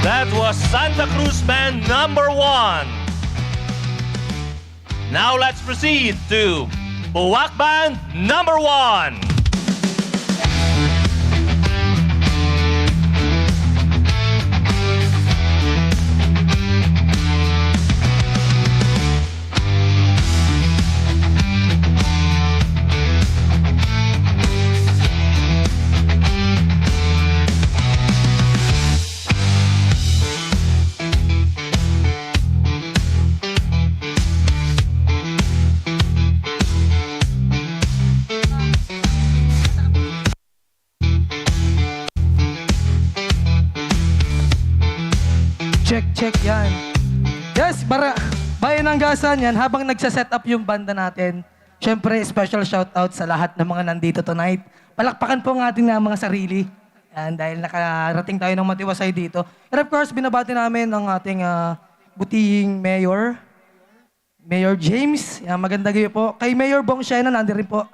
That was Santa Cruz Band number 1. Now let's proceed to Buwak Band number 1. Check yan. Yes, bayan ng gasan yan. Habang nagsa-set up yung banda natin, syempre, special shoutout sa lahat ng mga nandito tonight. Palakpakan po ang ating mga sarili. Yan, dahil nakarating tayo ng matiwasay dito. And of course, binabati namin ang ating butihing mayor, Mayor James. Yan, maganda gabi po. Kay Mayor Bong Shena, nandito rin po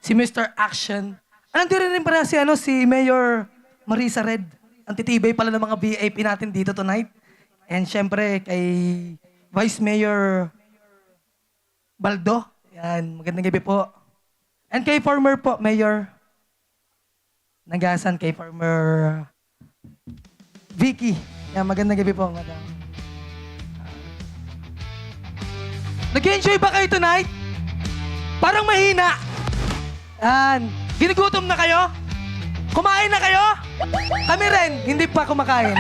si Mr. Action. Nandito rin pala si Mayor Marisa Red. Ang titibay pala ng mga VIP natin dito tonight. And syempre, kay Vice Mayor Baldo. Yan, magandang gabi po. And kay former po, Mayor Nagasan, kay former Vicky. Yan, magandang gabi po, madam. Nag-enjoy ba kayo tonight? Parang mahina. Yan, ginugutom na kayo? Kumain na kayo? Kami rin, hindi pa kumakain.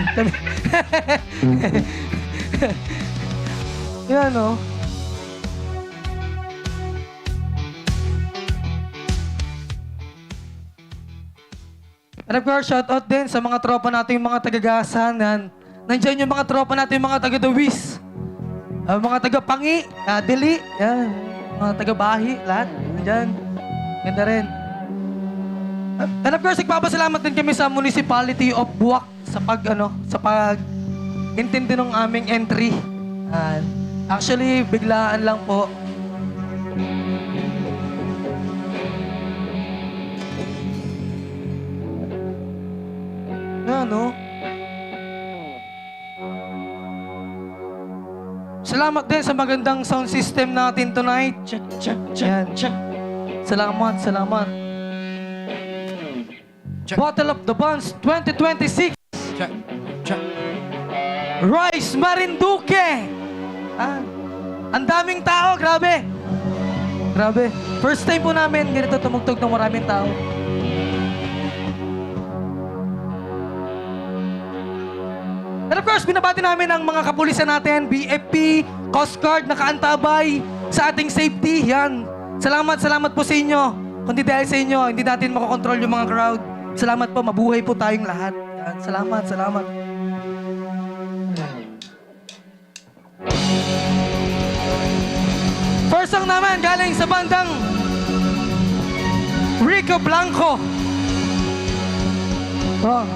Yan, no? And of course, shout out din sa mga tropa natin, yung mga taga-gasan. Nandiyan yung mga tropa natin, yung mga taga-Dawis. Mga taga-Pangi, Dili, yan. Mga taga-Bahi, lahat. Nandiyan. Ganda rin. And of course, nagpapasalamat din kami sa Municipality of Buwak sa intindi ng aming entry. Actually, biglaan lang po. Ano? Salamat din sa magandang sound system natin tonight. Check. Salamat. Battle of the Bands 2026. Check. Royce Marinduque. Ang daming tao, grabe. First time po namin ganito tumugtog ng maraming tao. And of course, binabati namin ang mga kapulisan natin, BFP, Coast Guard, nakaantabay sa ating safety. Yan. Salamat po sa inyo. Kundi dahil sa inyo, hindi natin makokontrol yung mga crowd. Salamat po, mabuhay po tayong lahat. Yan. Salamat. First song naman, galing sa bandang Rico Blanco. Oh.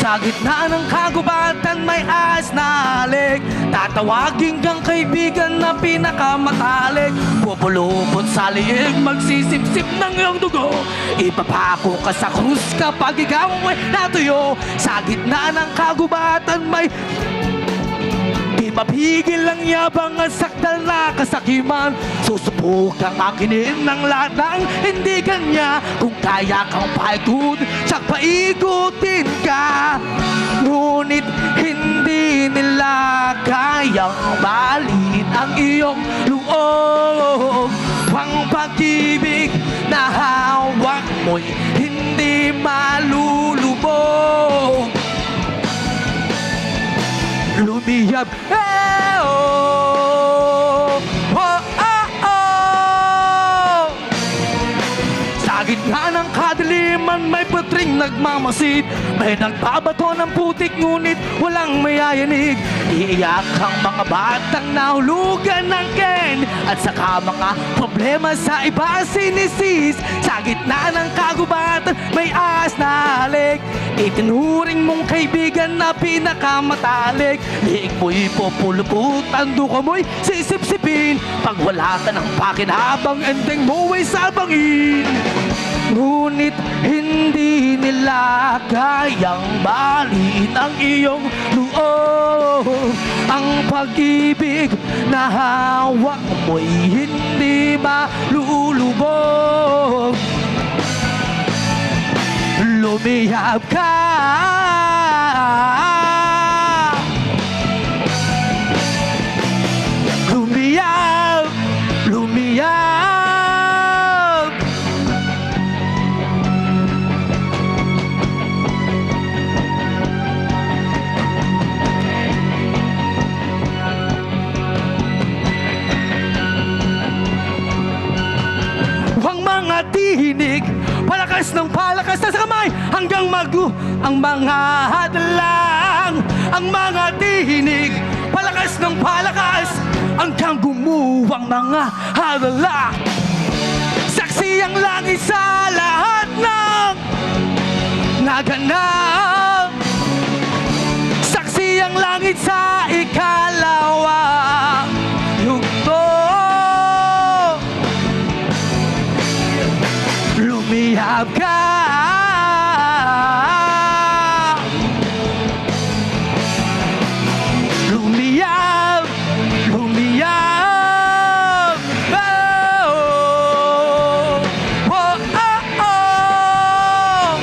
Sa gitna ng kagubatan may asnalik. Tatawagin kang kaibigan na pinakamatalik. Pupulupot sa liig, magsisipsip ng iyong dugo. Ipapako ka sa krus kapag ikaw ay natuyo. Sa gitna ng kagubatan may di mapigil ang yabang at sakdal na kasakiman. Susubukang akinin ng lahat ng hindi kanya. Kung kaya kang paikot, tsak paikutin ka. Ngunit hindi nila kayang balin ang iyong loob. Ang pag-ibig na hawak mo'y hindi malulubog. Lumiyab, oh, oh, oh, oh. kadiliman may putring nagmamasid. May nagbabato ng putik ngunit walang mayayanig. Iiyak ang mga batang nahulugan ng Ken, at saka mga problema sa iba sinisis. Sa gitna ng kagubatan may ahas na halik. Itinuring mong kaibigan na pinakamatalik. Liig mo'y pupuluputan, duka mo'y sisip-sipin. Pag wala ka ng pakinabang, ending mo ay sabangin. Ngunit hindi nila kayang baliin ang iyong loob. Ang pag-ibig na hawak mo'y hindi malulubog. Lumiyab ka, lumiyab, lumiyab. Huwag mga tihinig, palakas ng palakas na sa kamay hanggang ang mga hadlang. Ang mga tihinig, palakas ng palakas hanggang gumuwang mga hadlang. Saksi ang langit sa lahat ng naganap. Saksi ang langit sa ikalawang yugto. Lumiyab ka, lumiyab, lumiyab. Oh, oh, oh, oh.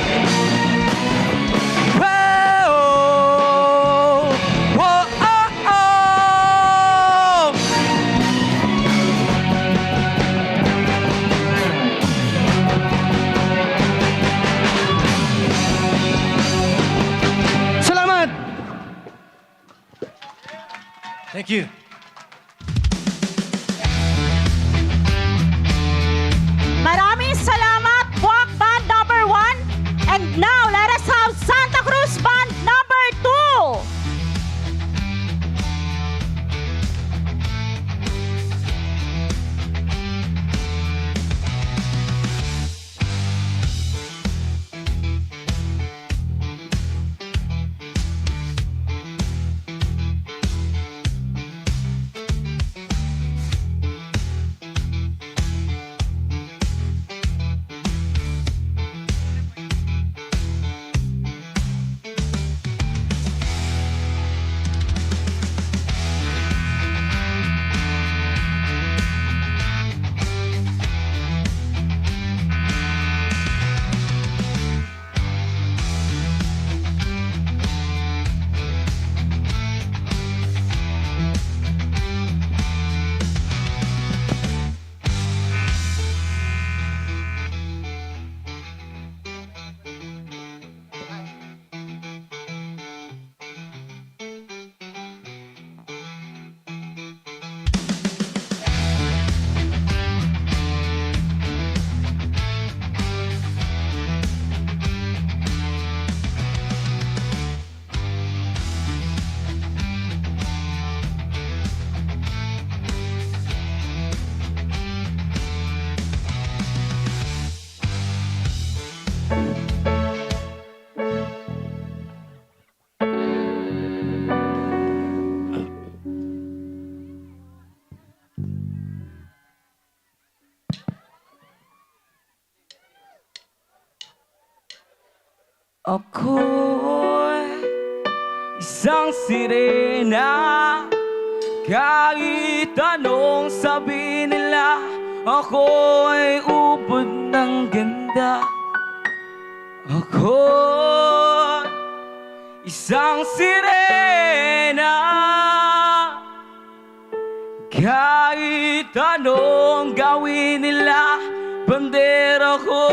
Oh, oh, oh. Salamat! Thank you. Maraming salamat, Buwak Band number 1. And now, let us have Santa Cruz Band number 2. Ako'y isang sirena. Kahit anong sabi nila, ako'y ubod ng ganda. Ako'y isang sirena. Kahit anong gawin nila, bandera ko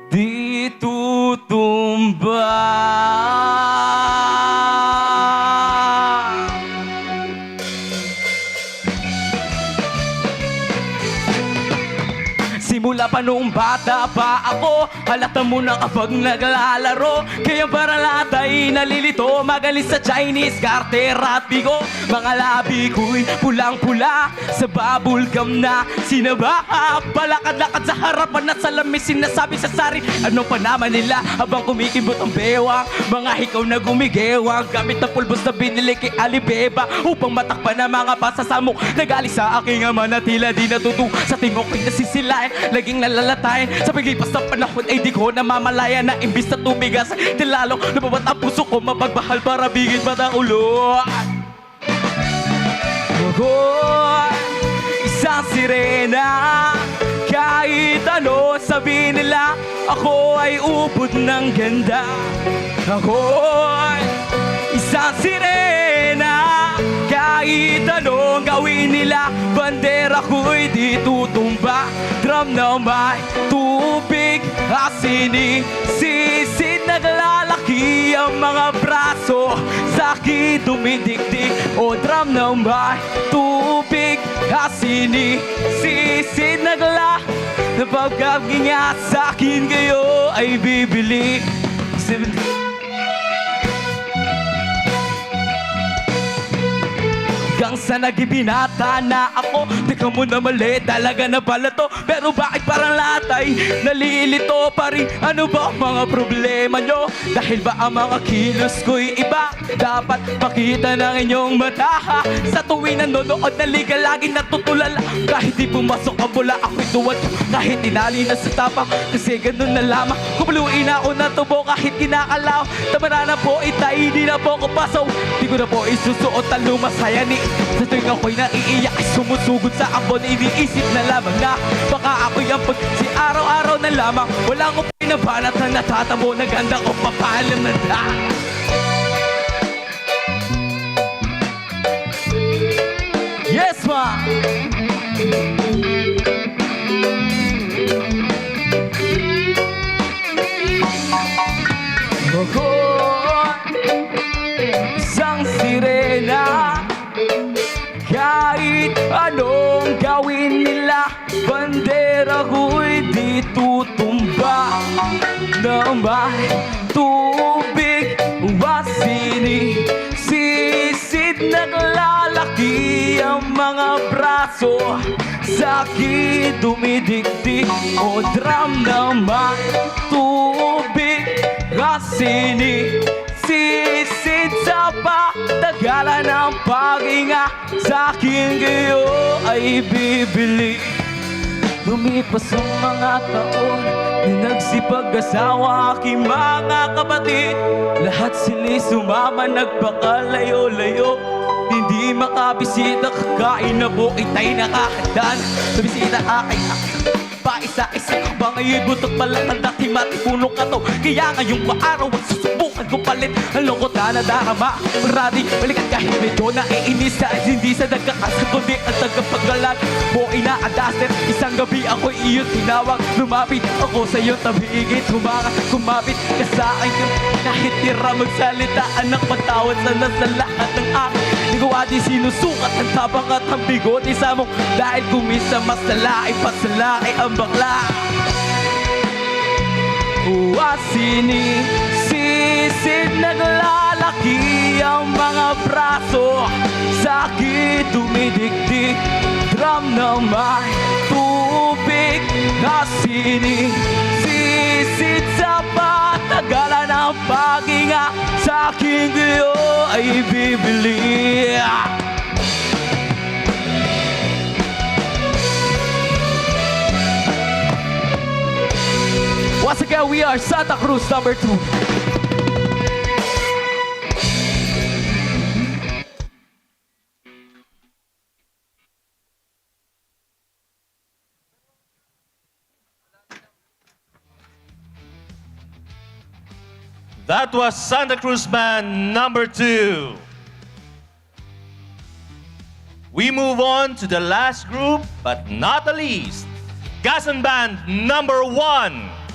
di tutumba. Simula pa noong bata pa ako, halata mo na kapag naglalaro. Kaya para lahat ay nalilito, magaling sa Chinese, Carter at Bigo. Mga labi ko'y pulang-pula, sa bubble gum na sinaba. Palakad-lakad sa harapan at salamin, sinasabi sa sari, ano pa naman nila habang kumikibot ang bewang. Mga hikaw na gumigewang, gamit na pulbos na binili kay Alibeba, upang matakpan ang mga pasasamok. Nagaling sa aking ama na tila di natuto, sa tingok ko'y nasisilayan, laging nalalatayan. Sa paglipas ng panahon ay di ko namamalaya, na imbis na tumigas, di lalo nababat ang puso ko, mapagbahal para bigit pa ang ulo. Ako'y isang sirena, kahit ano sabihin nila, ako ay ubod ng ganda. Ako'y isang sirena, kahit anong gawin nila, bandera ko'y di tutumba. Drum na may tubig, sisid naglalaki ang mga braso, sa'kin dumidikdik. O drum na may tubig, sisid naglalaki, napagkaginga sa'kin kayo ay bibili. Hanggang sa nagibinata na ako, teka mo na mali, talaga na pala to. Pero bakit parang lahat ay nalilito pa rin? Ano ba ang mga problema nyo? Dahil ba ang mga kilos ko'y iba? Dapat makita ng inyong mata. Sa tuwing nanonood na liga, laging natutulala. Kahit di pumasok ang bola, ako'y tuwad. Kahit tinali na sa tapang, kasi ganun na lamang. Kumuluin ako na tubo kahit kinakalaw. Tama na po, itay, di na po ko pasaw. Di ko na po isusuot ang lumasaya ni. Sa tuwing ako'y naiiyak ay sumusugod sa ambon, iniisip na lamang na baka ako'y ang si araw-araw na lamang. Walang upay na banat na natatamo, naganda ko papalam na da. Yes, ma! Isang sirena, kahit anong gawin nila, bandera ko'y di tutumba. Na may tubig, sisid naglalaki ang mga braso, sa'kin dumidikdik. O drum na may tubig, sisid sa patagalan ng paghinga, sa'kin kayo ay bibili. Lumipas ang mga taon, nagsipag-asawa aking mga kapatid. Lahat sila'y sumama, nagpakalayo-layo. Hindi makabisita, kakain na po itay nakakadaan. Bisita aking paisa-isa ba ngayon butot palatang dati matipunong ka to. Kaya ngayong maaraw ang susubukan ko palit ang lungkot na nadarama. Marati, balikan kahit medyo naiinis, dahil hindi sa nagkakasal kundi ang tagapagalan mo ina-adaster. Isang gabi ako'y iyong tinawag, lumapit ako sa iyong tabigit, kumapit ka sa akin kahit tira magsalita. Anak, patawad sana sa lahat ng akin. Di ko adi sinusukat ang tabang at ang bigot isa mong, dahil kumisa mas lalaki pa sa laki ang bakla. Sisid naglalaki ang mga braso, sa'kin dumidikdik. Drum na may tubig, sisid sa patagalan ng paghinga, sa'kin kayo ay bibili. Once again, we are Santa Cruz number 2. That was Santa Cruz Band number 2. We move on to the last group, but not the least. Gasan Band number 1.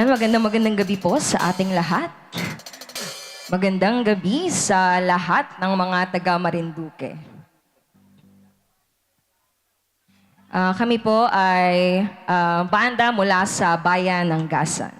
Ayan, magandang gabi po sa ating lahat. Magandang gabi sa lahat ng mga taga Marinduque. Kami po ay banda mula sa bayan ng Gasan.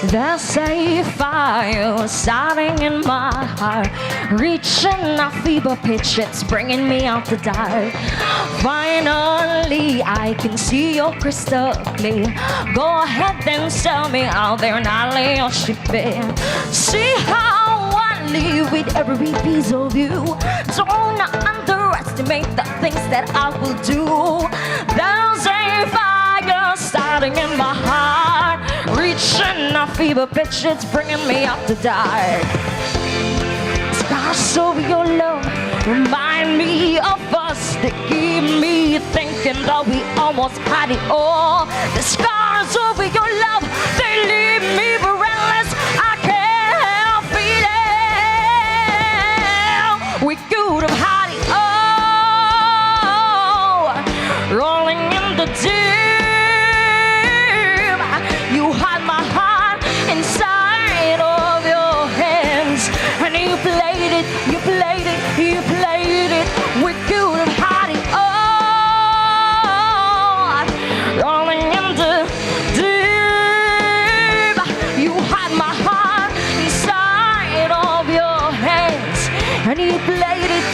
There's a fire starting in my heart, reaching a fever pitch, it's bringing me out to die. Finally, I can see you crystal clear. Go ahead and tell me out there and I'll lay your ship bare. See how I live with every piece of you. Don't underestimate the things that I will do. There's a fire starting in my heart, reaching a fever pitch, it's bringing me up to die. Scars of your love remind me of us, they give me you thinking that we almost had it all. The scars over your love, they leave me breathless. I can't help feeling we could have had it all. Rolling in the deep, you had my heart inside of your hands, and you played it, you played it, you played it. We could have had it all. Rolling in the deep, you had my heart inside of your hands, and you played it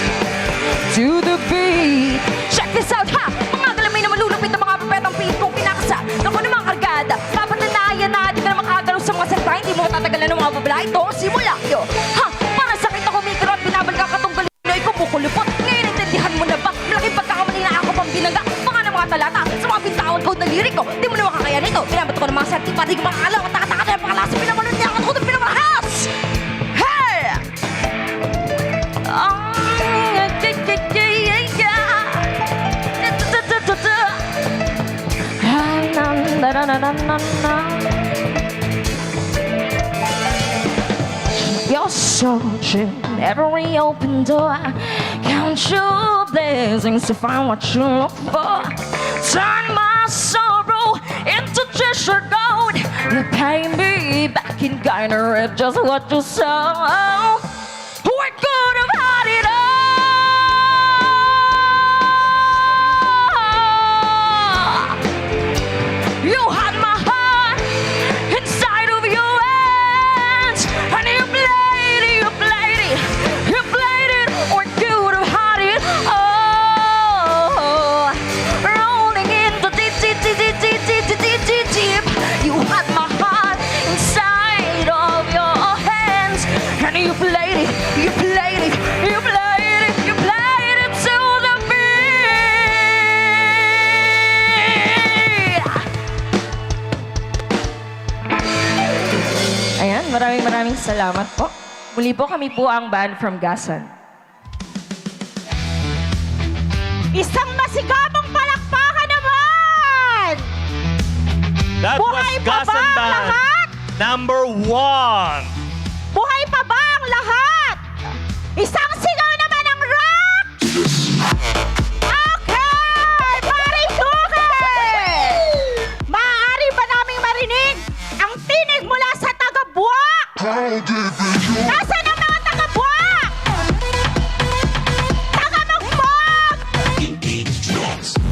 to the beat. Check this out, ha! Mga galamay na malulupit na mga pepetang pitong pinakasa. Naku namang kargada, papatanayan na di ka na makagalaw sa mga salita. Hindi mo tatagalan ng mga babala. Ito ang simulakyo. Ha! Parang sakit ako mikro at binabal ka katunggal na ikaw kukulupot. Ngayon intindihan mo na ba? Malaking pagkakamali na ako pang binaga. Mga ng mga talata sa mga bintawan ko na lirik ko. Di mo na makakayan ito. Pinabato ko ng mga sarti para di ko makakalaw. At nakataka na yung pakalasa. Pinamalun niya ako ng pinamahas! Hey! You're searching every open door. Count your blessings to find what you look for. Turn my sorrow into treasure gold. You pay me back in kind of rip just what you saw. We could have had it all. You had my heart inside of your hands, and you played it, you played it, you played it. We could have had it all. Rolling in the deep, deep, deep, deep, deep, deep, deep, deep, deep, deep. You had my heart inside of your hands, and you played it, you played it, you played it, you played it to the beat. Ayan, maraming salamat po. Muli po kami po ang band from Gasan. Isang masigabong palakpakan naman! That Buhay was pa ba Gasan ang Band lahat? number 1. Buhay pa ba ang lahat? Isang sigaw naman ang rock! Okay! Paring Duque! Maaari ba naming marinig ang tinig mula sa taga-Buwak? Nasaan ang mga taga-Buwak? Taga-Magmag?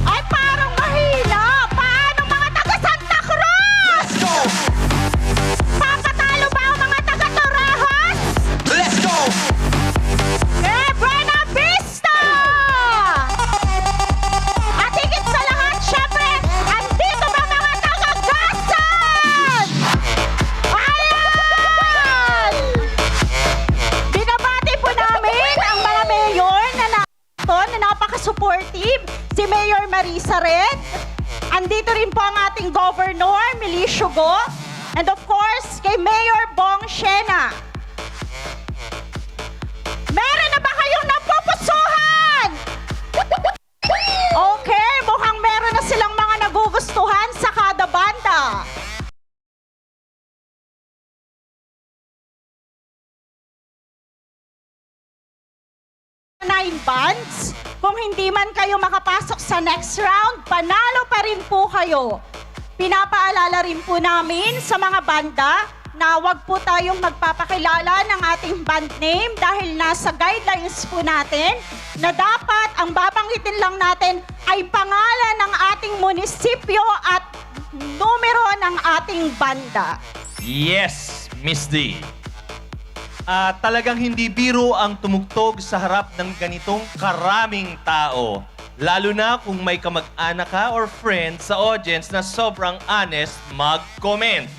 Ay, parang mahina. Paano mga taga-Santa Cruz? Papatalo ba ang mga taga-Torrejas? Let's go! Eh, Buena Vista! At higit sa lahat, syempre, andito ba mga taga-Gasan? Ayan! Binabati po namin ang mga mayor na napaka-supportive. Si Mayor Marisa Red. Andito rin po ang ating Governor, Milicio Go. And of course, kay Mayor Bong Shena. Meron na ba kayong napupusuhan? Okay, mukhang meron na silang mga nagugustuhan sa kada banda. Nine bands. Kung hindi man kayo makapasok sa next round, panalo pa rin po kayo. Pinapaalala rin po namin sa mga banda na wag po tayong magpapakilala ng ating band name dahil nasa guidelines po natin na dapat ang babanggitin lang natin ay pangalan ng ating munisipyo at numero ng ating banda. Yes, Miss D. Talagang hindi biro ang tumugtog sa harap ng ganitong karaming tao. Lalo na kung may kamag-anak ka or friend sa audience na sobrang honest mag-comment.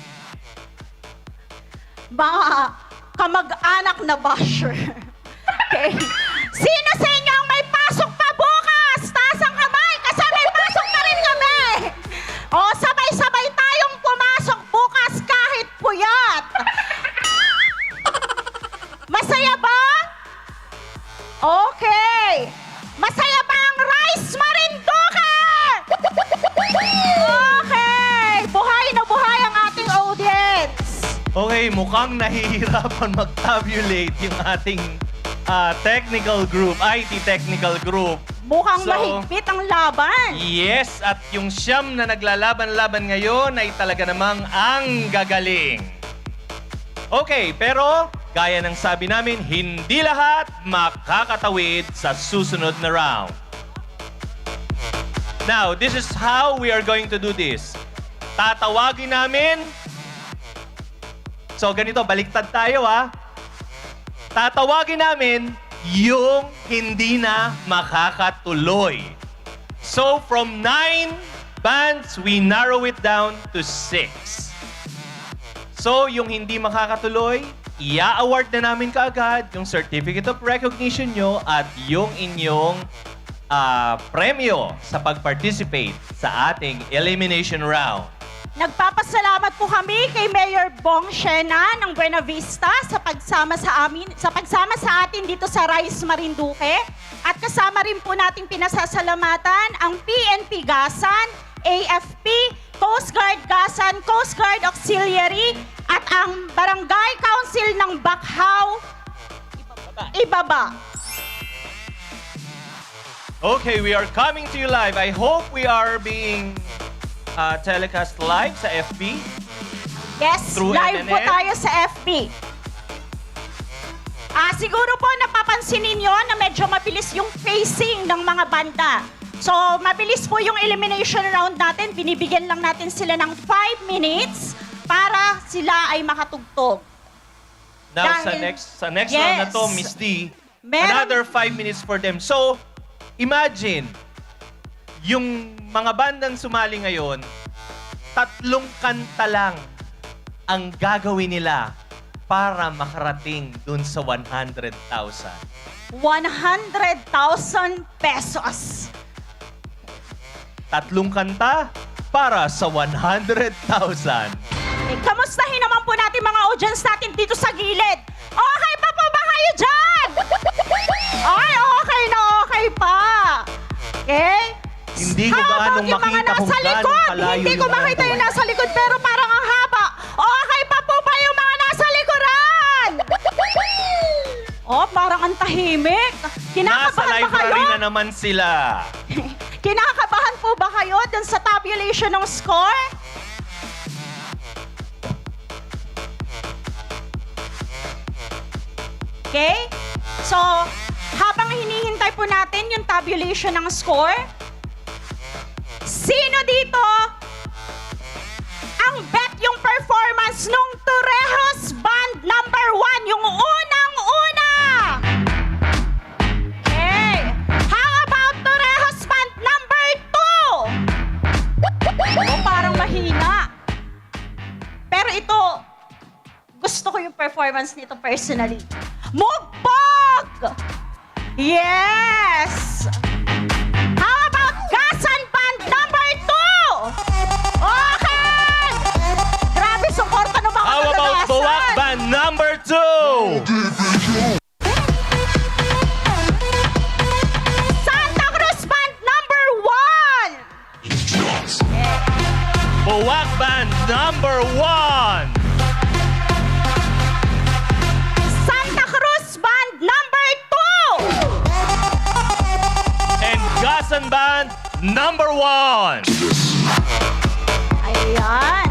Mga kamag-anak na basher. Okay. Sino sa inyo ang may pasok pa bukas? Taas ang kamay kasi may pasok na rin kami. O, sabay-sabay tayong pumasok bukas kahit puyat. Masaya ba? Okay. Masaya ba ang Rice Marinduque? Okay, mukhang nahihirapan mag-tabulate yung ating technical group, IT technical group. Mukhang So, mahigpit ang laban. Yes, at yung siyam na naglalaban-laban ngayon ay talaga namang ang gagaling. Okay, pero gaya ng sabi namin, hindi lahat makakatawid sa susunod na round. Now, this is how we are going to do this. Tatawagin namin. So, ganito, baliktad tayo Tatawagin namin yung hindi na makakatuloy. So, from 9 bands, we narrow it down to 6. So, yung hindi makakatuloy, i-award na namin kaagad yung Certificate of Recognition nyo at yung inyong premyo sa pag-participate sa ating elimination round. Nagpapasalamat po kami kay Mayor Bong Shena ng Buena Vista sa pagsama sa atin dito sa Rice Marinduque. At kasama rin po nating pinasasalamatan ang PNP Gasan, AFP, Coast Guard Gasan, Coast Guard Auxiliary at ang Barangay Council ng Bakhaw, Ibaba. Okay, we are coming to you live. I hope we are being telecast live sa FB. Yes, Through live po MNN? tayo sa FB. Siguro po napapansin ninyo na medyo mabilis yung pacing ng mga banda. So, mabilis po yung elimination round natin. Binibigyan lang natin sila ng 5 minutes para sila ay makatugtog. Now, Dahil- sa next round na to, Yes. Miss D, Meron- another 5 minutes for them. So, imagine, yung mga bandang sumali ngayon, 3 kanta lang ang gagawin nila para makarating dun sa 100,000. 100,000 pesos. 3 kanta para sa 100,000. Kamustahin naman po natin mga audience natin dito sa gilid. Okay pa po ba kayo dyan? Ay, okay na okay pa. Okay? Hindi ko How about gaanong yung mga makita kung nasa gaano likod? kalayo Hindi ko yung makita yung nararamdaman. nasa likod pero parang ang haba. Okay pa po ba yung mga nasa likuran? Oh, parang ang tahimik. Nasa Kinakabahan ba kayo? library na naman sila. Kinakabahan po ba kayo dun sa tabulation ng score? Okay? So, habang hinihintay po natin yung tabulation ng score, sino dito ang bet yung performance nung Torrejos Band number 1, yung unang-una? Okay. How about Torrejos Band number 2? Oh, parang mahina. Pero ito, gusto ko yung performance nito personally. Mugbog! Yes! How about Gasan Band number 2? Okay! Grabe, suporta ng mga How about kadalasan. Bawak Band number 2? Santa Cruz Band number 1! Bawak Band number 1. Santa Cruz Band number 2! And Gasan Band number 1. Ayan.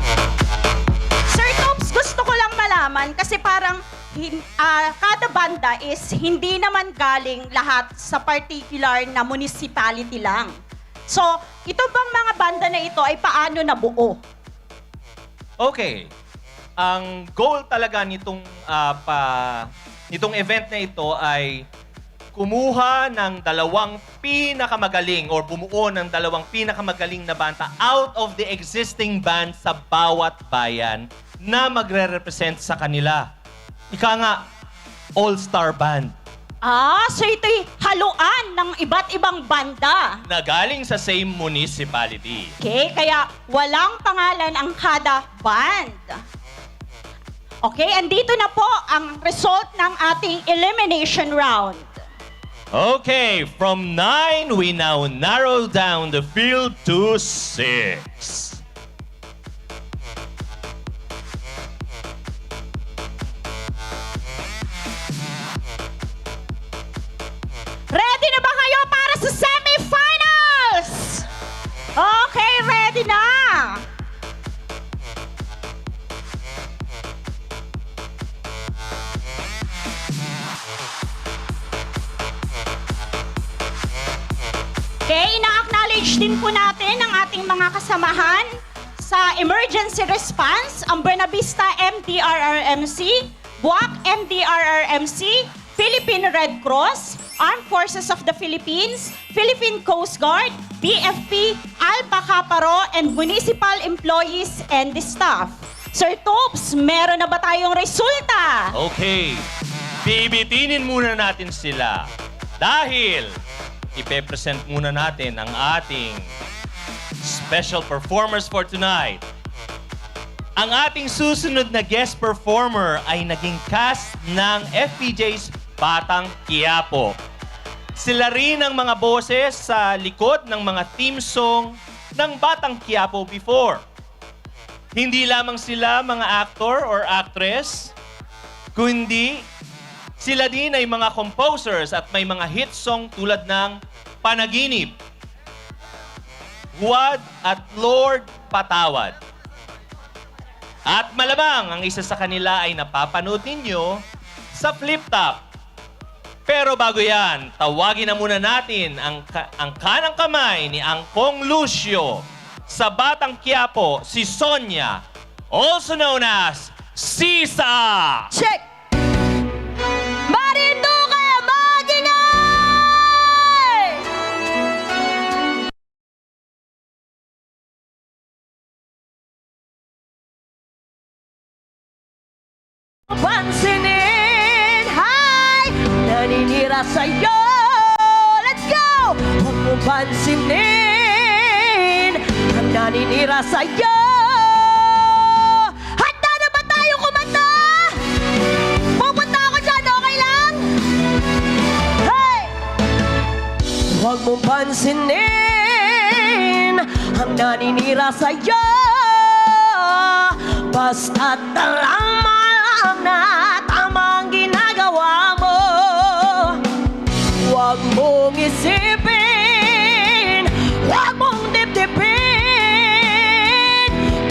Sir Tops, gusto ko lang malaman kasi parang kada banda is hindi naman galing lahat sa particular na municipality lang. So, ito bang mga banda na ito ay paano nabuo? Okay. Ang goal talaga nitong event na ito ay kumuha ng 2 pinakamagaling or bumuo ng 2 pinakamagaling na banda out of the existing band sa bawat bayan na magre-represent sa kanila. Ika nga, all-star band So ito'y haluan ng iba't ibang banda. na galing sa same municipality. Okay, kaya walang pangalan ang kada band. Okay, andito na po ang result ng ating elimination round. Okay, from 9, we now narrow down the field to 6. Okay, ina-acknowledge din po natin ang ating mga kasamahan sa emergency response, ang Buena Vista MDRRMC, Buwak MDRRMC, Philippine Red Cross, Armed Forces of the Philippines, Philippine Coast Guard, BFP, Alpha Caparo, and municipal employees and the staff. Sir Topes, meron na ba tayong resulta? Okay, bibitinin muna natin sila. Dahil ipe-present muna natin ang ating special performers for tonight. Ang ating susunod na guest performer ay naging cast ng FPJ's Batang Quiapo. Sila rin ang mga boses sa likod ng mga theme song ng Batang Quiapo before. Hindi lamang sila mga actor or actress, kundi sila din ay mga composers at may mga hit song tulad ng Panaginip, Huwad at Lord Patawad. At malamang ang isa sa kanila ay napapanood ninyo sa Flip Top. Pero bago yan, tawagin na muna natin ang kanang kamay ni Angkong Lucio sa Batang Quiapo, si Sonia, also known as Sisa! Check! Marinduque, magingay! Pansinin, hi! Naninira sa'yo! Let's go! Huwag mo pansinin ang naninira sa'yo! Handa na ba tayo kumanta? Pupunta ako dyan, okay lang? Hey! Huwag mo pansinin ang naninira sa'yo. Basta't tama lang na tamang ginagawa mo. Huwag mong isipin, huwag mong dibdibin.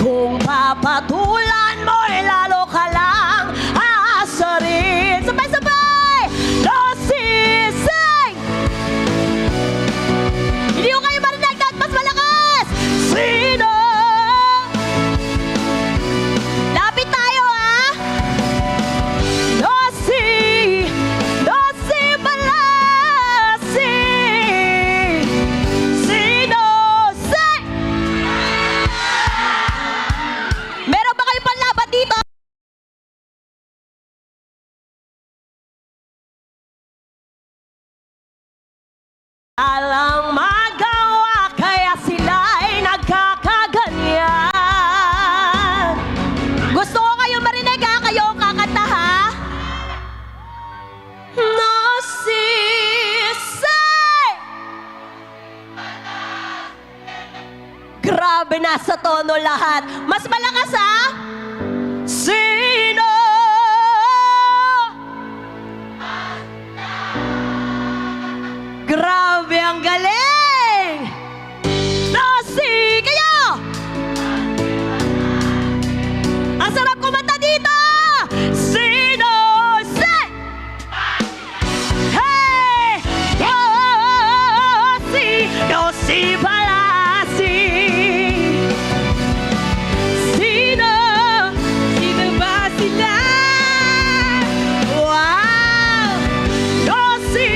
Kung papatulan mo, lalo ka lang aasarin. Sabay-sabay! No sisig! Hindi ko kayo marinig at mas malakas! Sino? Lapit tayo, ha? No si balasi. Sino? Si! Meron ba kayo panlaban dito? Alang magawa, kaya sila ay nagkakaganyan. Gusto ko kayo marinig, ha? Kayo ang kakanta, ha? No sisig! Grabe, nasa tono lahat. Mas malakas, ha? Sino? Grabe, ang galing! Nasi, kayo! Ang sarap kumanta dito! Sino? Si! Hey! Nasi Balasi! Sino? Sino ba sila? Wow! Nasi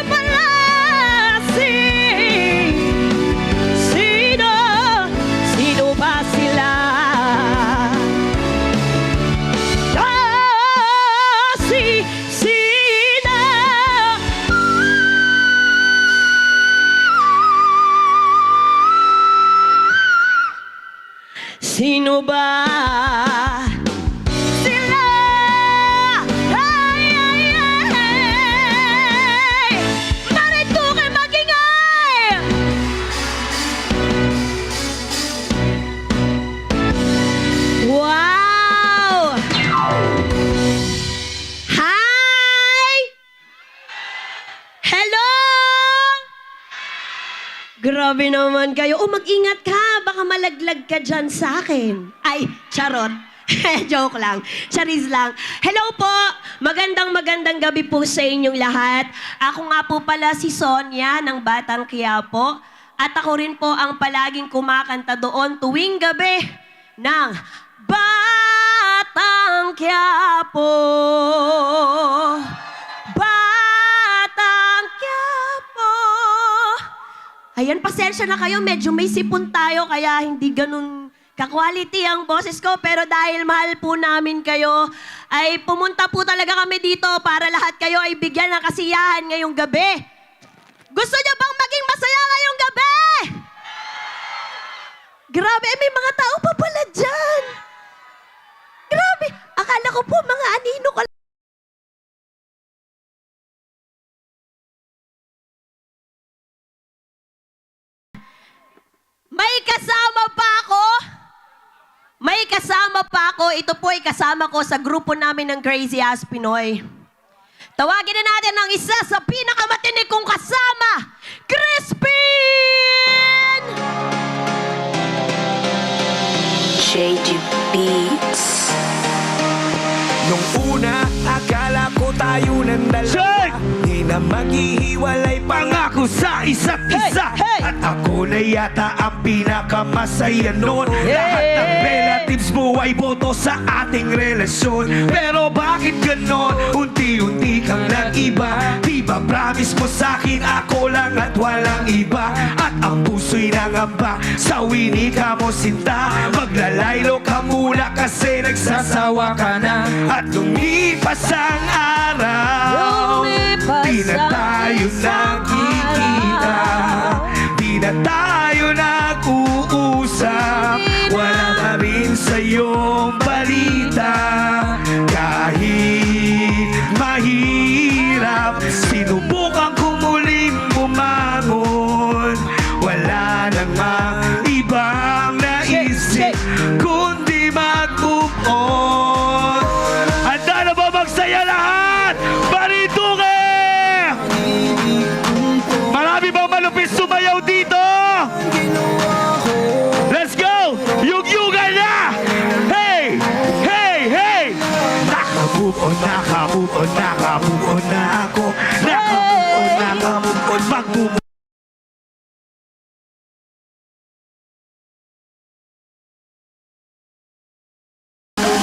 Balasi! Sino? Sino ba sila? Sino? Sino ba sila? Ay, ay, ay, ay! Marinduque, magingay! Wow! Hi! Hello! Grabe naman kayo. O, mag-ingat ka. Baka malaglag ka dyan sa akin. Ay, charot. Joke lang. Charis lang. Hello po! Magandang gabi po sa inyong lahat. Ako nga po pala si Sonia ng Batang Quiapo. At ako rin po ang palaging kumakanta doon tuwing gabi ng Batang Quiapo. Batang Quiapo. Ayan, pasensya na kayo. Medyo may sipon tayo kaya hindi ganun ka-quality ang boses ko, pero dahil mahal po namin kayo, ay pumunta po talaga kami dito para lahat kayo ay bigyan ng kasiyahan ngayong gabi. Gusto niyo bang maging masaya ngayong gabi? Grabe, may mga tao pa pala dyan. Grabe, akala ko po mga anino ka. May kasama pa ako. May kasama pa ako. Ito po ay kasama ko sa grupo namin ng Crazy Ass Pinoy. Tawagin na natin ang isa sa pinakamatinig kong kasama, Crispin! JG Beats. Nung una, akala ko tayo ng Check! dalawa. Di na maghihiwalay pangako sa isa't isa. hey! At ako na yata ang pinakamasaya nun. Lahat ng relatives mo ay boto sa ating relasyon. Pero bakit ganon? Unti-unti kang nag-iba. Di ba promise mo sa'kin ako lang at walang iba? At ang puso'y nangamba sa winika mo sinta. Maglalaylo ka muna kasi nagsasawa ka na. At lumipas ang araw, di na tayo nagkikita, di na tayo nag-uusap. Wala pa rin sa'yong balita. Kahit mahirap, sinubukan ko muling bumangon. Wala namang ibang naisip kundi mag-move on. Handa na ba magsaya lahat? Barituke! Marami bang malupis sumayaw dito? Let's go! Yug-yugan na! Hey! Hey! Hey! Naka-move on, naka-move on, naka-move on na ako. Naka-move on, naka-move on, mag-move on.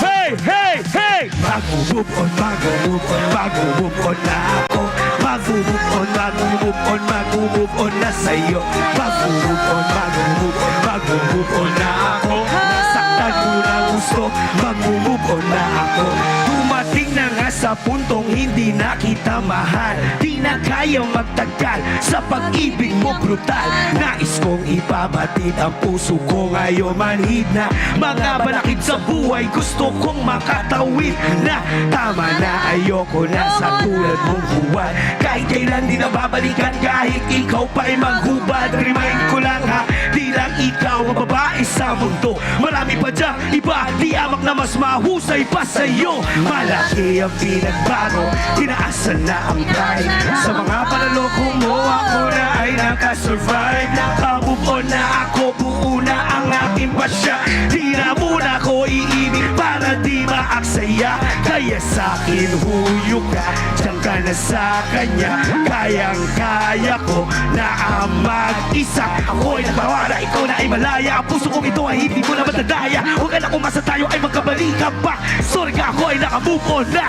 Hey! Hey! Hey! Mag-move on, mag-move on, mag-move on na ako. Mag-move on, mag-move on, mag-move on na sa'yo. Mag-move on, mag-move on, mag-move on na ako. Nasaktan mo na gusto, mag-move on na ako. Dumating na nga sa puntong hindi na kita mahal. Di na kayang magtagal sa pag-ibig mo brutal. Nais kong ipabatid ang puso ko ngayon manhid na. Mga balakid sa buhay gusto kong makatawid na. Tama na, ayoko na sa tulad mong buwan. Kahit kailan di na babalikan, kahit ikaw pa'y maghubad. Remind ko lang ha, di lang ikaw ang babae sa mundo. Marami pa dyan, iba, di amak na mas mahusay pa sa'yo. Malaki ang pinagbago, tinaasan na ang pride. Sa mga panaloko mo, ako na ay nakasurvive. Naka-move on na ako, buo na ang aking pasya. Di na muna ko iibig para di maaksaya. Kaya sa'kin huyo ka, diyan ka na sa kanya. Kayang-kaya ko na ang mag-isa. Ako ay nagpawala, ikaw na ay malaya. Ang puso kong ito ay hindi mo na matadaya. Huwag ka na kumasa tayo ay magkabalikan pa. Sorry ka, ako ay naka-move on na.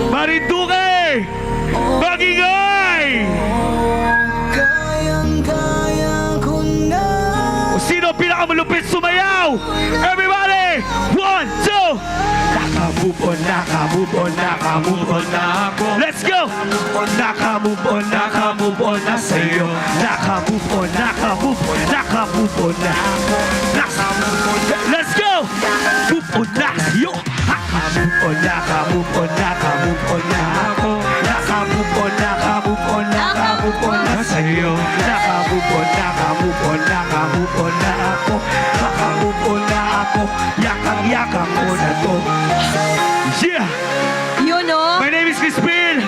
Marinduque! Magingay! O sino pinakamalupit sumayaw? Everybody! 1, 2! Naka-move on, naka-move on, naka-move on na ako. Let's go! Naka-move on, naka-move on na sa'yo. Naka-move on, naka-move on, naka-move on na ako. Naka-move on, let's go! Move on na sa'yo. Naka-move on, naka-move on, naka-move on na ako. Naka-move on, naka-move on, naka-move on na sa'yo. Naka-move on, naka-move on, naka-move on na ako. Naka-move on na ako. Yakang-yakang ko na to. Yeah! You know? My name is Crispin!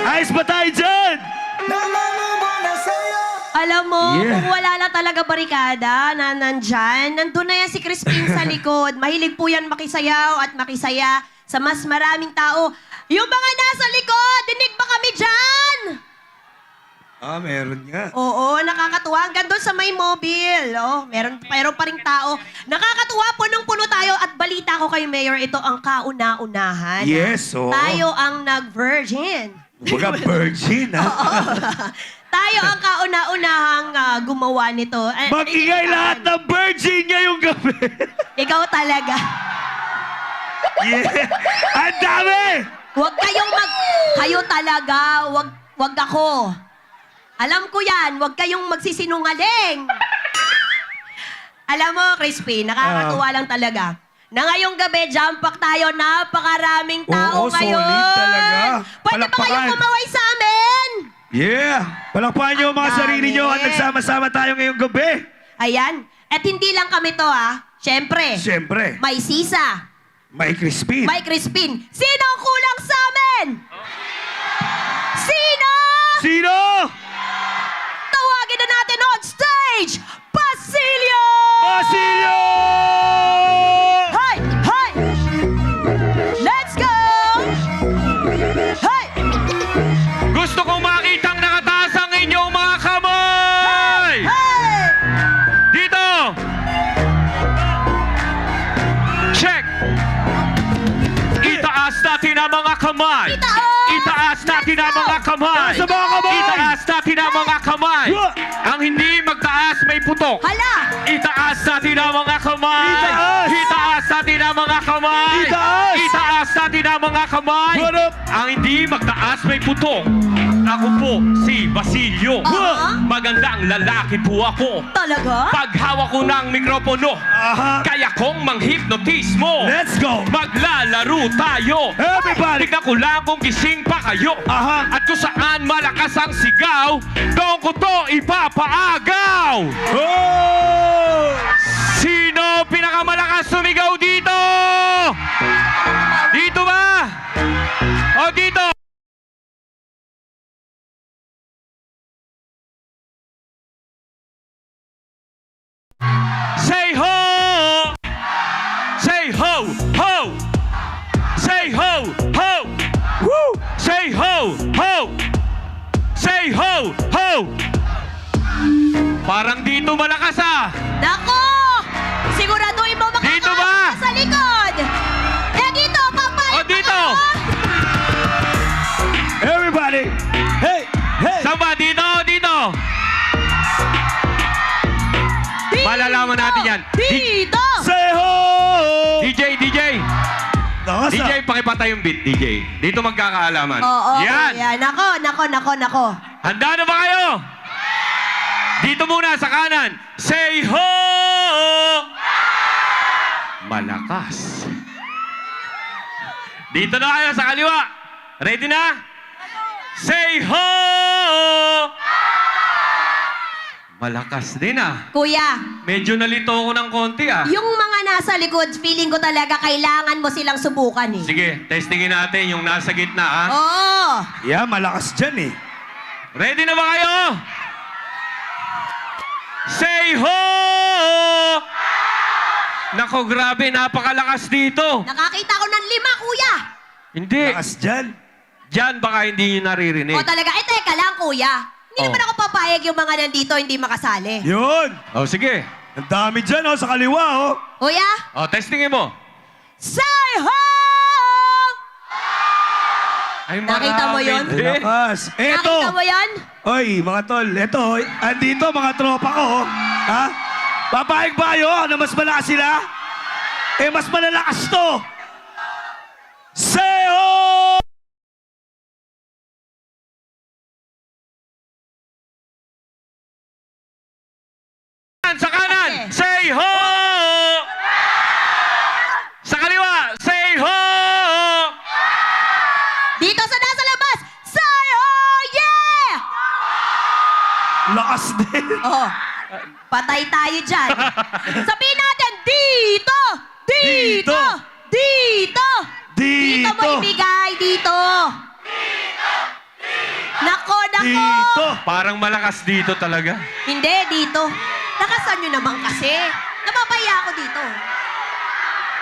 Ayos ba tayo dyan? Alam mo, Yeah. kung wala lang talaga barikada na nandyan, nandun na yan si Crispin sa likod. Mahilig po yan makisayaw at makisaya sa mas maraming tao. Yung mga nasa likod, dinig ba kami dyan? Ah, meron nga. Oo, nakakatuwa. Hanggang doon sa may mobile. Oh, meron pa rin tao. Nakakatuwa, punong-puno tayo. At balita ko kay Mayor, ito ang kauna-unahan. Yes, oo. Tayo ang nag-virgin. Baga virgin, ha? Tayo ang kauna-unahang gumawa nito. Mag-ingay lahat ng virgin ngayong gabi. Ikaw talaga. Yeah! Ang dami! Huwag kayong Kayo talaga, wag ako. Alam ko yan, huwag kayong magsisinungaling. Alam mo, Crispy, nakakatuwa lang talaga. Na ngayong gabi, jump pack tayo, napakaraming tao Oo, ngayon. solid talaga. Pwede ba Palakpakan. kayong kumaway sa amin? Yeah! Palakpakan niyo ang mga Ang sarili niyo at dami. nagsama-sama tayo ngayong gabi. Ayan. At hindi lang kami to, Siyempre, Siyempre, may sisa, may Crispin. may Crispin. Sino ang kulang sa amin? Sino? Sino? Tawagin na natin on stage, Basilio! Basilio! Hi! Hi! Let's go! Hi! Gusto kong makitang nakataas ang inyong mga kamay! Hi! Dito! Check! Itaas natin ang mga kamay! Itaas! Itaas natin ang mga kamay! Itaas ang mga kamay! Itaas natin ang mga kamay! Huh! Ang hindi magtaas may putok! Hala! Itaas natin ang mga kamay! Itaas! Itaas natin ang mga kamay! Itaas! Itaas natin ang mga kamay! What up? Ang hindi magtaas may putok! Ako po si Basilio. Magandang lalaki po ako. Talaga? Pag hawak ko ng mikropono, Aha! kaya kong manghipnotismo. Let's go! Maglalaro tayo. Everybody! Tignan ko lang kung gising pa kayo. Aha! At kung saan malakas ang sigaw, doon ko to ipapaagaw. Oh! Sino pinakamalakas sumigaw dito? Dito ba? O dito? Say ho! Say ho, ho! Say ho, ho! Woo! Say ho, ho! Say ho, ho! Parang dito malakas Nako! Siguraduhin mo Dito ba? makakasama sa likod! Dito, papayag O dito! Everybody! Hey! Hey! Saan ba? Dito, dito! Malalaman natin yan. Dito! Say ho! DJ, DJ! Nakasa. DJ, pakipatay yung beat, DJ. Dito magkakaalaman. Oo, Yan! yan. Nako. Handa na ba kayo? Dito muna sa kanan. Say ho! Malakas. Dito na kayo sa kaliwa. Ready na? Say ho! Malakas din Kuya, Medyo nalito ako ng konti yung mga nasa likod, feeling ko talaga kailangan mo silang subukan eh. Sige, testingin natin yung nasa gitna Oo! Yeah, malakas dyan eh. Ready na ba kayo? Say ho! Nako, grabe, napakalakas dito. Nakakita ko ng 5, kuya! Hindi. Malakas dyan. Diyan baka hindi nyo naririnig. O talaga, teka lang, kuya. Hindi Oh. naman ako papayag yung mga nandito hindi makasali. Yun! Oh, sige. Ang dami dyan, oh, sa kaliwa, oh. Kuya, Oh, testingin mo. say ho! Ay, Nakita mo yun? Hindi. Malakas. Eto! Nakita mo yan? Oy, mga tol, eto, andito mga tropa ko, oh. Ha? Papayag ba kayo na mas malakas sila? Eh, mas malalakas to! Say ho! Sa kanan, say ho! Sa kaliwa, say ho! Dito sa nasa labas, say ho! Yeah! Lakas din. Oh, patay tayo dyan. Sabihin natin, dito! Dito! Dito! Dito mo Dito. ibigay, dito! Nako, Dito. Parang malakas dito talaga. Hindi, dito. Lakasan nyo naman kasi. Napapaya ako dito.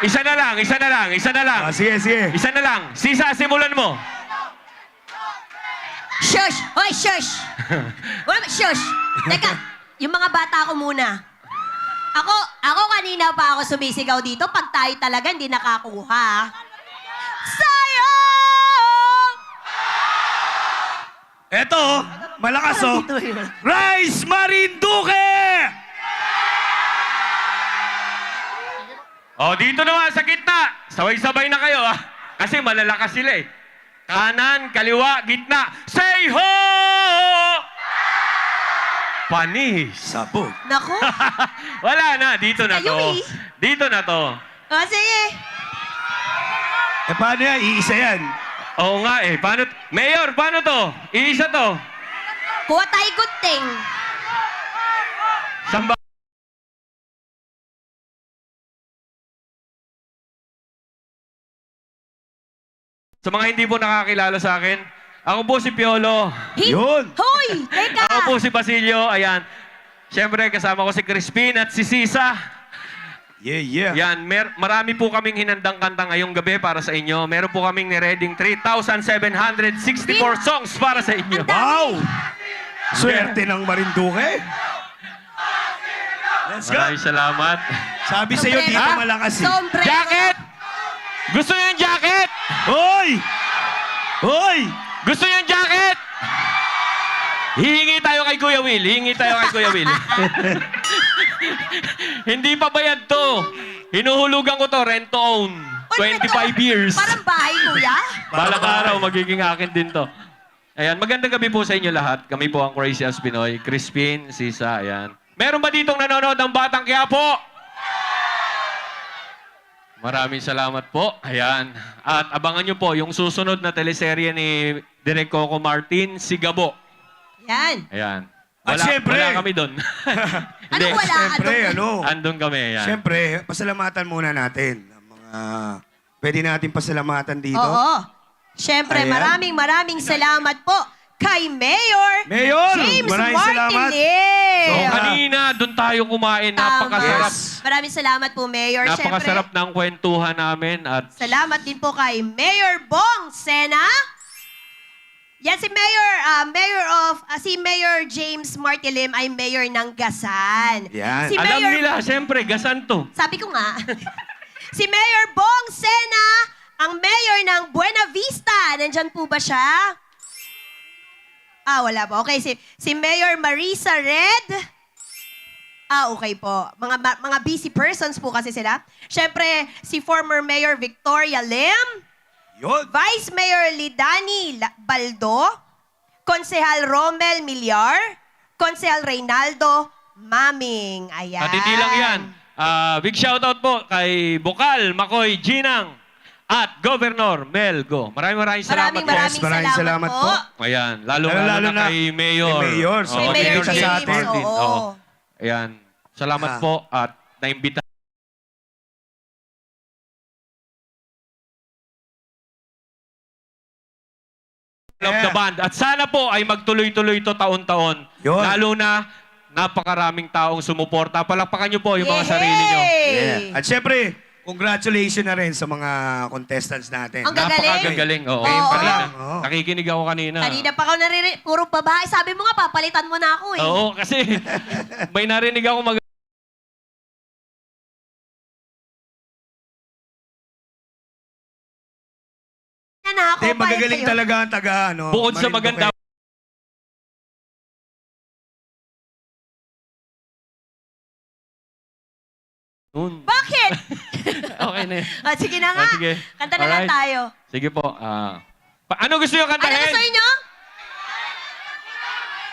Isa na lang, isa na lang, isa na lang. Ah, sige, sige. Isa na lang. Sisa, simulan mo. Shush! Hoy, shush! Shush! Teka, yung mga bata ko muna. Ako kanina pa ako sumisigaw dito. Pag tayo talaga hindi nakakuha. Sayang! Eto, malakas oh. Rice Marinduque! Oh, dito naman sa gitna. Sabay-sabay na kayo, ah. Kasi malalakas sila eh. Kanan, kaliwa, gitna. Say ho! Panis. Sabog. Naku. Wala na, dito na to. Ayun, eh. Dito na to. O, sige. Eh, paano yan? Iisa yan. Oo nga eh. Paano? Mayor, paano to? Iisa to. Kuha tayo good thing. Samba. Sa mga hindi po nakakilala sa akin, ako po si Piolo. Yun. Hoy! Teka! Ako po si Basilio. Ayan. Siyempre, kasama ko si Crispin at si Sisa. Yeah, yeah. Yan, marami po kaming hinandang kanta ngayong gabi para sa inyo. Meron po kaming nireading 3,764 songs para sa inyo. Wow! Swerte ng Marinduque. Let's go. Maraming salamat. Sabi sa'yo, dito Sombrero. malakas eh. Sombrero. Jacket! Gusto niyo yung jacket? Hoy! Hoy! Gusto niyo yung jacket? Hihingi tayo kay Kuya Will. Hihingi tayo kay Kuya Will. Hindi pa bayad to. Hinuhulugan ko to, rent to own. 25 years. Parang bahay, kuya. Balang araw, magiging akin din to. Ayan, magandang gabi po sa inyo lahat. Kami po ang Crazy as Pinoy. Crispin, Sisa, ayan. Meron ba ditong nanonood ng Batang Quiapo? Maraming salamat po. Ayan. At abangan nyo po yung susunod na teleserye ni Direk Coco Martin, Si Gabo. Yan. Ayan. At syempre- wala kami doon. Anong wala? Siyempre, ano? Andun kami, ayan. Siyempre, pasalamatan muna natin. Ang mga... Pwede natin pasalamatan dito. Oo. Siyempre, Ayan. maraming salamat po kay Mayor Mayor, James maraming salamat. Martinez. So, kanina, doon tayo kumain. Napakasarap. Yes. Maraming salamat po, Mayor. Napakasarap ng kwentuhan namin. At Salamat din po kay Mayor Bong Sena. Yan si Mayor James Martilim ay mayor ng Gasan. Yan. Si alam Mayor, nila, siyempre, gasan to. sabi ko nga. Si Mayor Bong Sena, ang mayor ng Buena Vista. Nandyan po ba siya? Ah, wala po. Okay, si Mayor Marisa Red. Ah, okay po. Mga busy persons po kasi sila. Siyempre, si former Mayor Victoria Lim. Yun. Vice Mayor Lidani Baldo, Konsehal Romel Milyar, Konsehal Reynaldo Maming. Ayan. At hindi lang yan. Big shoutout po kay Bukal, Makoy, Ginang, at Governor Melgo. Maraming salamat po. Maraming Maraming salamat po. Ayan, lalo na kay Mayor. Kay Mayor. Oo, Kay Mayor Mayor siya sa James, atin. oo. Oo. Ayan, salamat po at naimbita. Of the band. At sana po ay magtuloy-tuloy ito taon-taon. Yun. Lalo na napakaraming taong sumuporta. Palakpakan niyo po yung mga sarili niyo. Yay! Yeah. At syempre, congratulations na rin sa mga contestants natin. Ang gagaling. Napakagagaling. Oo. Oo. Kanina, Oo. nakikinig ako kanina. Kanina pa ako naririnig, puro babae. Sabi mo nga, papalitan mo na ako eh. Oo, kasi may narinig ako Yan na ako. Hindi, magagaling payag kayo. talaga ang taga, ano. bukod sa Marinduque. maganda. Nun. Bakit? Okay na yun. Ah, sige na nga. sige. Kanta na lang Alright. tayo. Sige po. Ano gusto nyo Ano kantahin? gusto niyo?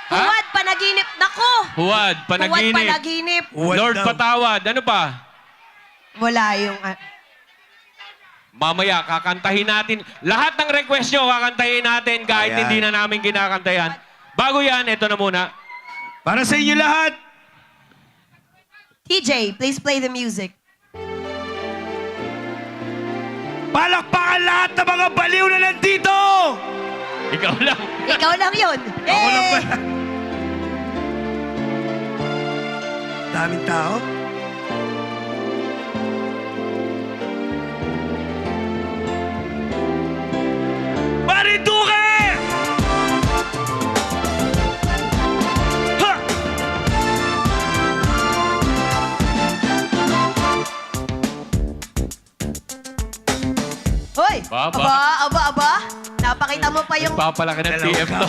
Ha? Huwad, panaginip. Nako! Huwad, Huwad, panaginip. panaginip. Huwad Lord daw. Patawad. Ano pa? Wala yung... Mamaya, kakantahin natin. Lahat ng request nyo, kakantahin natin kahit Ayan. hindi na namin kinakantayan. Bago yan, ito na muna. Para sa inyo lahat, TJ, please play the music. palakpakan lahat ng mga baliw na nandito! Ikaw lang. Ikaw lang yun. Ako lang pala. Daming tao. Marinduque! Ha! Hoy! Baba. Aba. Napakita mo pa yung... Papalaki ng Dalawa TF ka. to.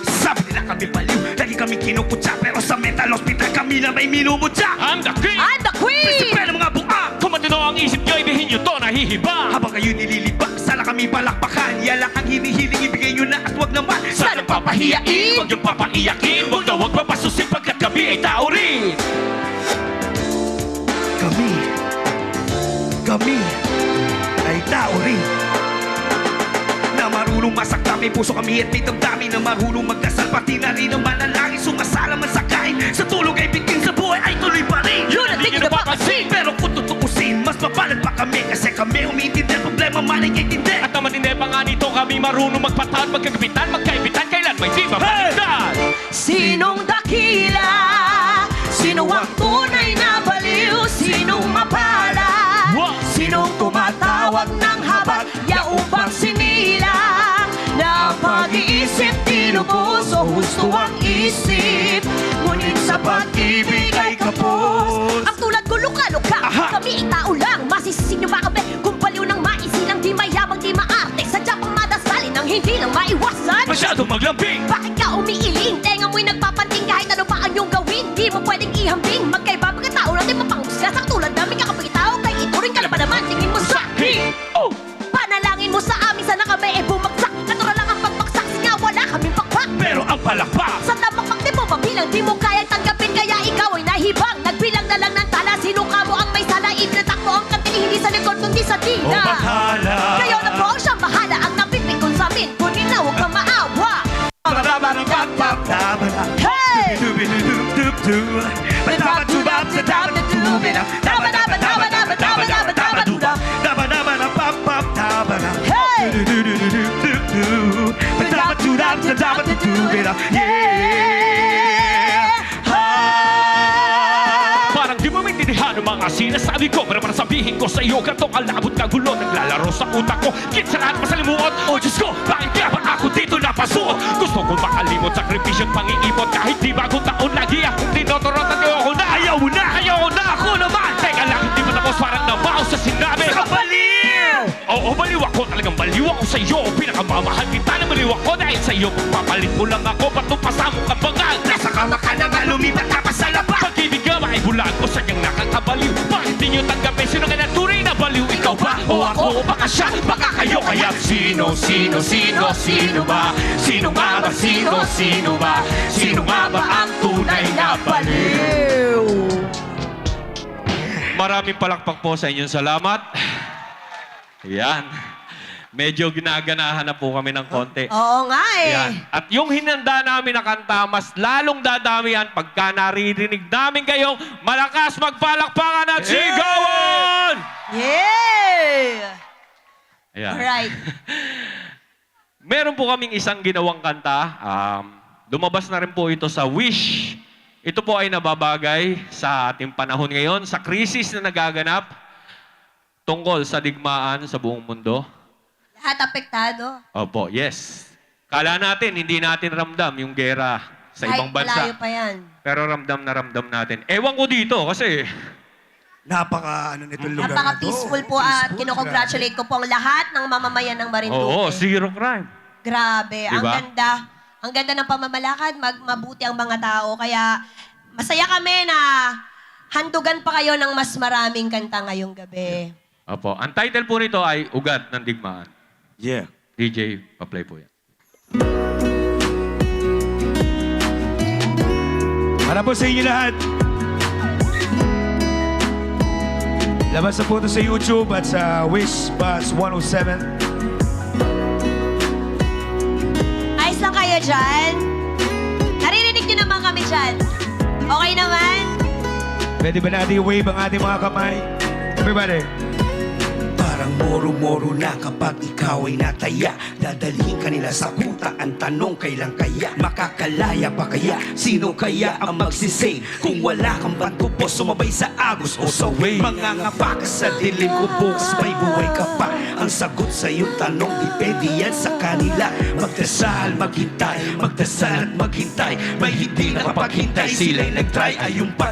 Sabi nila kami baliw, lagi kami kinuputsa, pero sa mental hospital kami na may minumutsa. I'm the king! I'm the queen! Pero mga buang, Kung matino ang isip nyo, ibihin nyo to, nahihiba! habang kayo nililibak, sana kami palakpakan. Yan lang ang hinihiling, ibigay nyo na at wag naman. Sana papahiyain, huwag yung papaiyakin, huwag na huwag papasusin pagkat kami ay tao rin! Kami ay tao rin na marunong masakta, may puso kami at may damdamin, na marunong magdasal, pati na rin ang manalangin, sumasala man sa kain, sa tulog ay bitin, sa buhay ay tuloy pa rin. Yun ang di nyo napapansin! Pero kung tutuusin, mas mapalag pa kami, kasi kami umiintindi ang problema, maling intindi. At ang matindi pa nga nito, kami marunong magpatawad, magkagapitan, magkaibitan, kailan may di mabaliktad! Sinong dakila? Sino ang tunay na baliw? Sinong mapalad? Wow! Sinong tumatawag ng habag? Yaupang sinilang na pag-iisip tinubos o husto ang isip, ngunit sa pag-ibig ay kapos. Ang tulad ko luka-luka, kami ay tao lang. Masisisin niyo ba kami kung baliw ng maisilang, di mayabang, di maarte, sadya pang madasalin ang hindi lang maiwasan? Masyadong maglambing! Bakit ka umiiling? Tenga mo'y nagpapanting kahit ano pa ang iyong gawin. Di mo pwedeng ihambing. Magkaiba pagkatao natin mapanghusga. Sa tulad namin kakapagitao, kay ito rin ka na ba naman? Tingin mo sa akin. Oh! Panalangin mo sa amin, sana kami ay bumagsak. Natural lang ang pagbagsak, nga wala kaming pakpak. Pero ang palakpak! Sa tamakpak di mo mabilang, di mo kayang tanggapin, kaya ikaw ay nahibang. Nagbilang na lang ng tala, sinuka mo ang may sala. Ibinatak mo ang kantil, hindi sa likod kundi sa tina. Bahala. Kayo na po ang siyang bahala, ang napipikon sa amin. Kunin na, huwag kang maawa. Hey! Parang di mo maintindihan ang mga sinasabi ko, pero para sabihin ko sa iyo, gantong alabot na gulo naglalaro sa utak ko. Kit sa lahat masalimuot. Oh Diyos ko, bakit kaya ba ako dito napasuot? Gusto kong makalimot, sakripisyo't pangiipot. Kahit di bagong taon, lagi akong tinotorot at ayoko na. Ayaw na ako naman. Teka lang, hindi pa tapos, parang nabaw sa sinabi. Saka baliw! Oo, baliw ako. Talagang baliw ako sa iyo. Pinakamamahal kita na baliw ako dahil sa iyo. Papalit mo lang ako, ba't nung pasamo ka bangal? Nasa kama ka na nga, lumipat ka pa sa labas. Pag-ibig ka ba ay bulag o sadyang nakakabaliw? Bakit di nyo tanggapin? Sino nga natuloy na baliw? Ikaw ba? O ako? O baka siya? Baka kayo? Kaya sino ba? Sino nga ba? Sino nga ba ang tunay na baliw? Maraming palakpak po sa inyong salamat. Yan. Medyo ginaganahan na po kami ng konti. Oo nga eh. Yan. At yung hinanda namin na kanta, mas lalong dadamihan pagka naririnig namin kayong malakas magpalakpakan at sigawan! Yeah! Ayan. Alright. Meron po kaming isang ginawang kanta. Lumabas na rin po ito sa Wish. Ito po ay nababagay sa ating panahon ngayon, sa krisis na nagaganap tungkol sa digmaan sa buong mundo. Lahat apektado. Opo, yes. Kala natin, hindi natin ramdam yung gera sa ibang Kahit bansa. malayo pa yan. Pero ramdam na ramdam natin. Ewan ko dito kasi Nitong lugar na to. Napaka-peaceful po at kinocongratulate ko po ang lahat ng mamamayan ng Marinduque. oo, zero crime. Grabe. Ang Diba? ganda. Ang ganda ng pamamalakad. Mabuti ang mga tao. Kaya masaya kami na handugan pa kayo ng mas maraming kanta ngayong gabi. Opo. Ang title po nito ay Ugat ng Digmaan. Yeah. DJ, pa-play po yan. Para po sa inyo lahat. Labas na po ito sa YouTube at sa Wish Bus 107. Ayos lang kayo dyan? Naririnig nyo naman kami dyan. Okay naman? Pwede ba natin i-wave ang ating mga kamay? Everybody. Para Parang moro-moro na kapag ikaw ay nataya. Dadalhin ka nila sa kuta, ang tanong kailan kaya makakalaya pa kaya? Sino kaya ang magsisay kung wala kang pantupos? Sumabay sa agos o sa way, mangangapa ka sa dilim ko, bukas may buhay ka pa. Ang sagot sa iyong tanong, depende yan sa kanila. Magdasal, maghintay, magdasal at maghintay. May hindi nakapaghintay, sila'y nagtry, ay yung